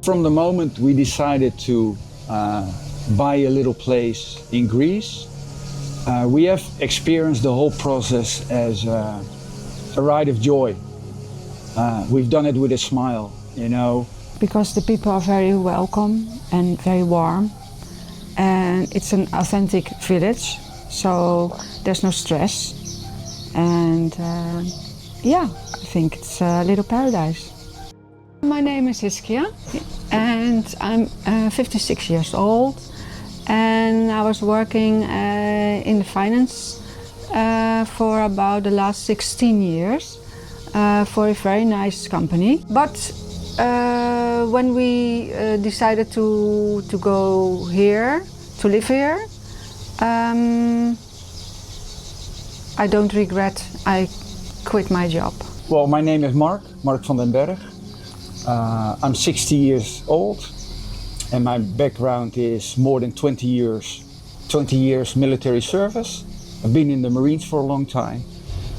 From the moment we decided to buy a little place in Greece, we have experienced the whole process as a ride of joy. We've done it with a smile, you know. Because the people are very welcome and very warm, and it's an authentic village, so there's no stress, and yeah, I think it's a little paradise. My name is Hiskia, and I'm 56 years old, and I was working in the finance for about the last 16 years for a very nice company. But when we decided to go here, to live here, I don't regret I quit my job. Well, my name is Mark van den Berg. I'm 60 years old, and my background is more than 20 years military service. I've been in the Marines for a long time.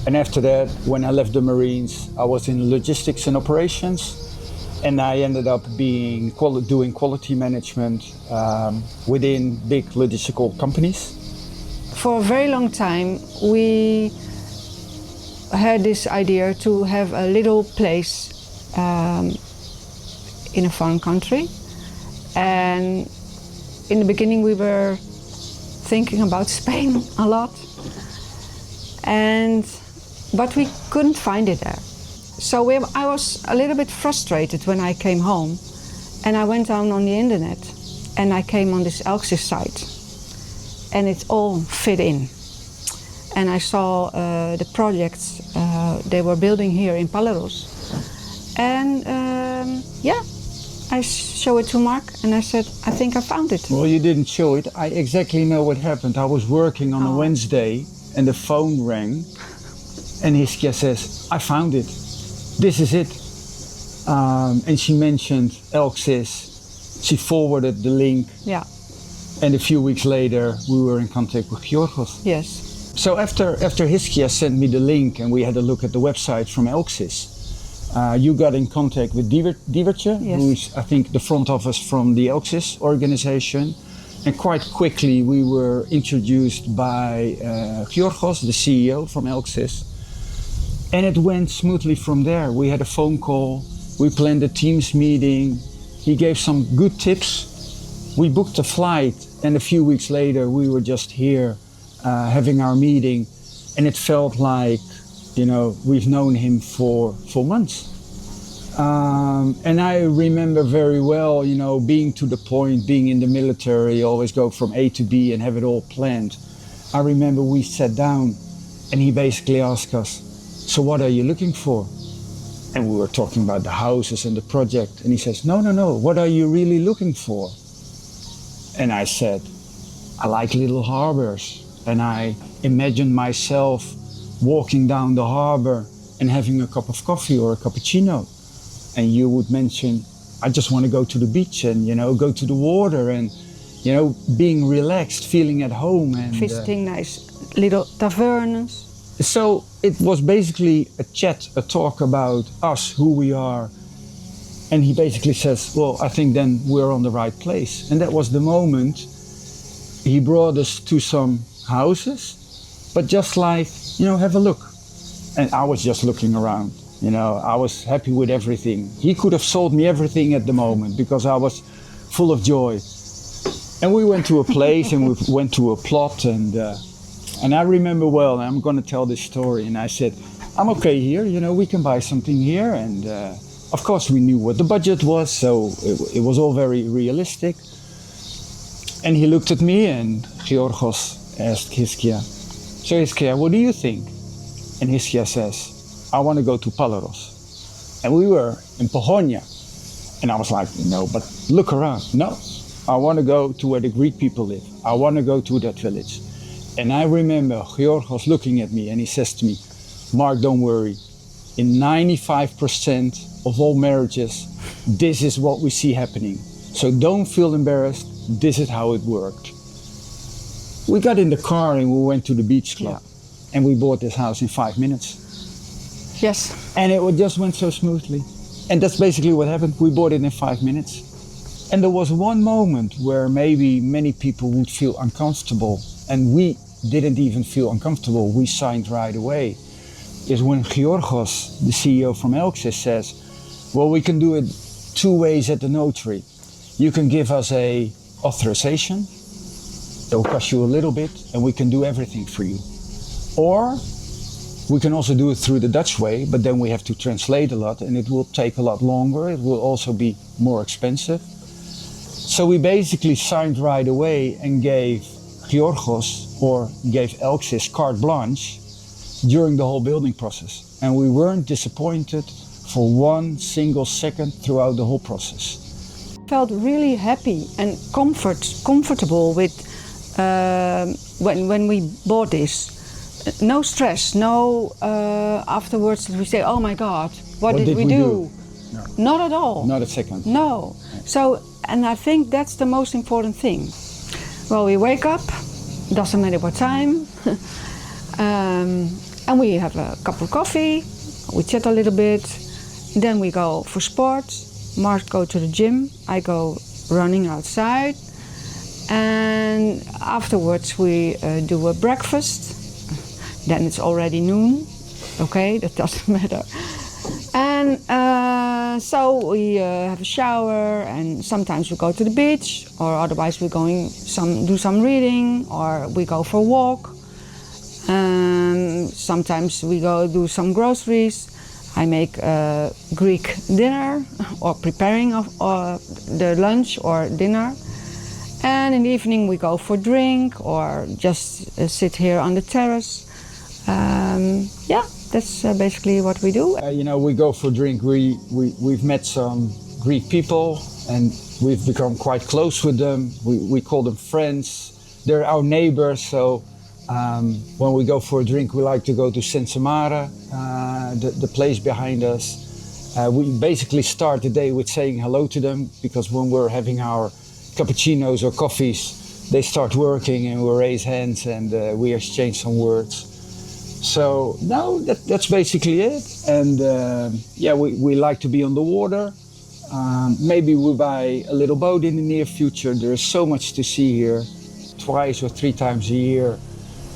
And after that, when I left the Marines, I was in logistics and operations, and I ended up doing quality management within big logistical companies. For a very long time, we had this idea to have a little place in a foreign country. And in the beginning, we were thinking about Spain a lot. But we couldn't find it there. So I was a little bit frustrated when I came home, and I went down on the internet and I came on this Elxis site, and it all fit in. And I saw the projects they were building here in Paleros. And yeah, I showed it to Mark and I said, I think I found it. Well, you didn't show it. I exactly know what happened. I was working on a Wednesday and the phone rang. And Hiskia says, I found it. This is it. And she mentioned Elxis. She forwarded the link. Yeah. And a few weeks later, we were in contact with Giorgos. Yes. So after Hiskia sent me the link and we had a look at the website from Elxis, you got in contact with Divertje, yes, who's, I think, the front office from the Elxis organization. And quite quickly, we were introduced by Giorgos, the CEO from Elxis. And it went smoothly from there. We had a phone call, we planned a Teams meeting, he gave some good tips. We booked a flight, and a few weeks later we were just here having our meeting, and it felt like, you know, we've known him for months. And I remember very well, you know, being to the point, being in the military, always go from A to B and have it all planned. I remember we sat down and he basically asked us, so what are you looking for? And we were talking about the houses and the project. And he says, no, what are you really looking for? And I said, I like little harbors. And I imagined myself walking down the harbor and having a cup of coffee or a cappuccino. And you would mention, I just want to go to the beach and, you know, go to the water and, you know, being relaxed, feeling at home. And visiting nice little taverns. So it was basically a chat, a talk about us, who we are. And he basically says, well, I think then we're on the right place. And that was the moment he brought us to some houses, but just like, you know, have a look. And I was just looking around, you know, I was happy with everything. He could have sold me everything at the moment because I was full of joy. And we went to a place and we went to a plot, and I remember well, I'm going to tell this story, and I said, I'm okay here, you know, we can buy something here. And of course we knew what the budget was, so it was all very realistic. And he looked at me and Giorgos asked Hiskia, so Hiskia, what do you think? And Hiskia says, I want to go to Paleros. And we were in Pahonia. And I was like, no, but look around. No, I want to go to where the Greek people live. I want to go to that village. And I remember Giorgos looking at me and he says to me, Mark, don't worry. In 95% of all marriages, this is what we see happening. So don't feel embarrassed. This is how it worked. We got in the car and we went to the beach club. Yeah. And we bought this house in 5 minutes. Yes. And it just went so smoothly. And that's basically what happened. We bought it in 5 minutes. And there was one moment where maybe many people would feel uncomfortable, and we didn't even feel uncomfortable. We signed right away. Is when Giorgos, the CEO from Elxis, says, well, we can do it two ways at the notary. You can give us a authorization, it will cost you a little bit, and we can do everything for you. Or we can also do it through the Dutch way, but then we have to translate a lot, and it will take a lot longer. It will also be more expensive. So we basically signed right away and gave Giorgos, or gave Elxis, carte blanche during the whole building process. And we weren't disappointed for one single second throughout the whole process. Felt really happy and comfortable with when we bought this. No stress, no afterwards we say, oh my God, what did we do? No. Not at all. Not a second. No. So, and I think that's the most important thing. Well, we wake up, doesn't matter what time, and we have a cup of coffee, we chat a little bit, then we go for sports. Mark goes to the gym, I go running outside, and afterwards we do a breakfast. Then it's already noon, okay, that doesn't matter. And so we have a shower, and sometimes we go to the beach, or otherwise we're going do some reading, or we go for a walk. Sometimes we go do some groceries. I make Greek dinner, or preparing of the lunch or dinner. And in the evening we go for a drink, or just sit here on the terrace. Yeah, that's basically what we do. We go for a drink. We've met some Greek people, and we've become quite close with them. We call them friends. They're our neighbors, so when we go for a drink, we like to go to Sensamara, the place behind us. We basically start the day with saying hello to them, because when we're having our cappuccinos or coffees, they start working and we raise hands and we exchange some words. So no, that's basically it. And yeah, we like to be on the water. Maybe we buy a little boat in the near future. There is so much to see here, twice or three times a year.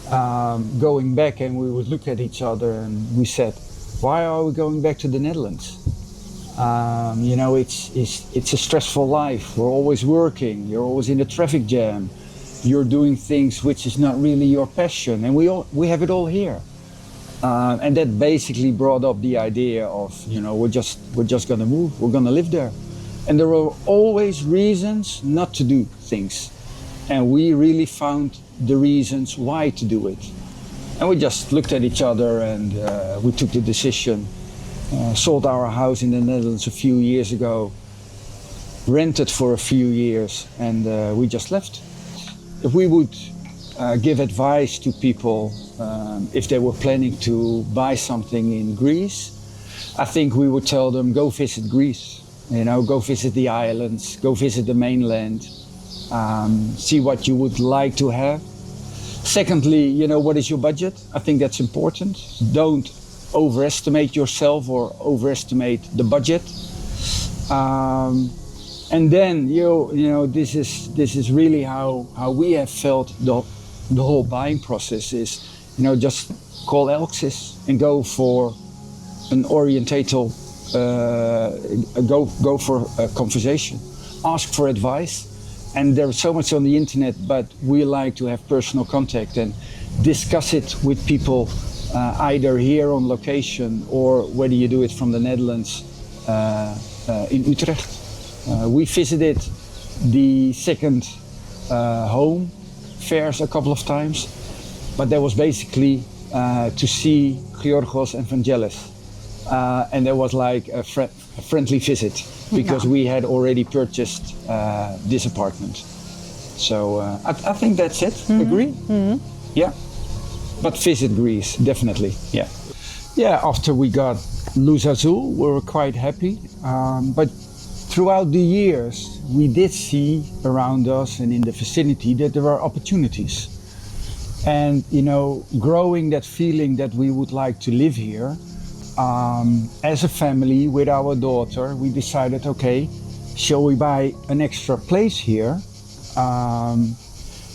Going back, and we would look at each other and we said, why are we going back to the Netherlands? It's a stressful life. We're always working. You're always in a traffic jam. You're doing things which is not really your passion, and we have it all here. And that basically brought up the idea of, we're just gonna move. We're gonna live there, and there were always reasons not to do things, and we really found the reasons why to do it. And we just looked at each other, and we took the decision. Sold our house in the Netherlands a few years ago, rented for a few years, and we just left. If we would give advice to people if they were planning to buy something in Greece, I think we would tell them, go visit Greece, go visit the islands, go visit the mainland, see what you would like to have. Secondly, what is your budget? I think that's important. Don't overestimate yourself or overestimate the budget. And then this is really how we have felt the whole buying process is, just call Elxis and go for an orientatal, go for a conversation, ask for advice. And there's so much on the internet, but we like to have personal contact and discuss it with people, either here on location or whether you do it from the Netherlands in Utrecht. We visited the second home fairs a couple of times, but that was basically to see Giorgos and Vangelis. And there was like a friendly visit, because we had already purchased this apartment. So I think that's it. Mm-hmm. Agree? Mm-hmm. Yeah. But visit Greece, definitely. Yeah. Yeah, after we got Luz Azul, we were quite happy. But throughout the years, we did see around us and in the vicinity that there are opportunities. And, growing that feeling that we would like to live here, as a family with our daughter, we decided, okay, shall we buy an extra place here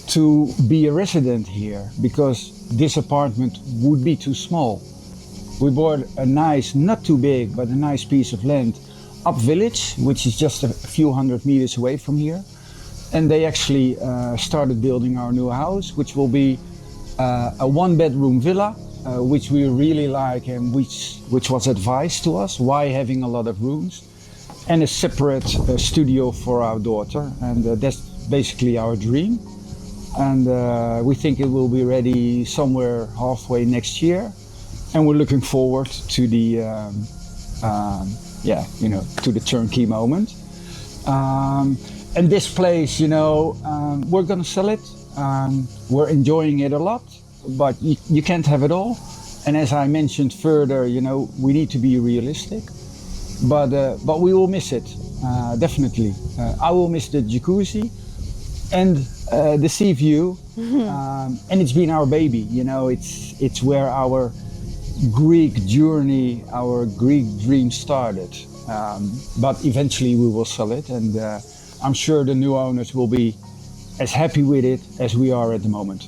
to be a resident here, because this apartment would be too small. We bought a nice, not too big, but a nice piece of land up village, which is just a few hundred meters away from here. And they actually started building our new house, which will be a one-bedroom villa, which we really like and which was advised to us. Why having a lot of rooms? And a separate studio for our daughter. And that's basically our dream. And we think it will be ready somewhere halfway next year. And we're looking forward to the, to the turnkey moment. And this place, we're gonna sell it. We're enjoying it a lot, but you can't have it all. And as I mentioned further, we need to be realistic. But we will miss it, definitely. I will miss the jacuzzi and the sea view, and it's been our baby. It's where our Greek journey, our Greek dream started. But eventually we will sell it, and I'm sure the new owners will be as happy with it as we are at the moment.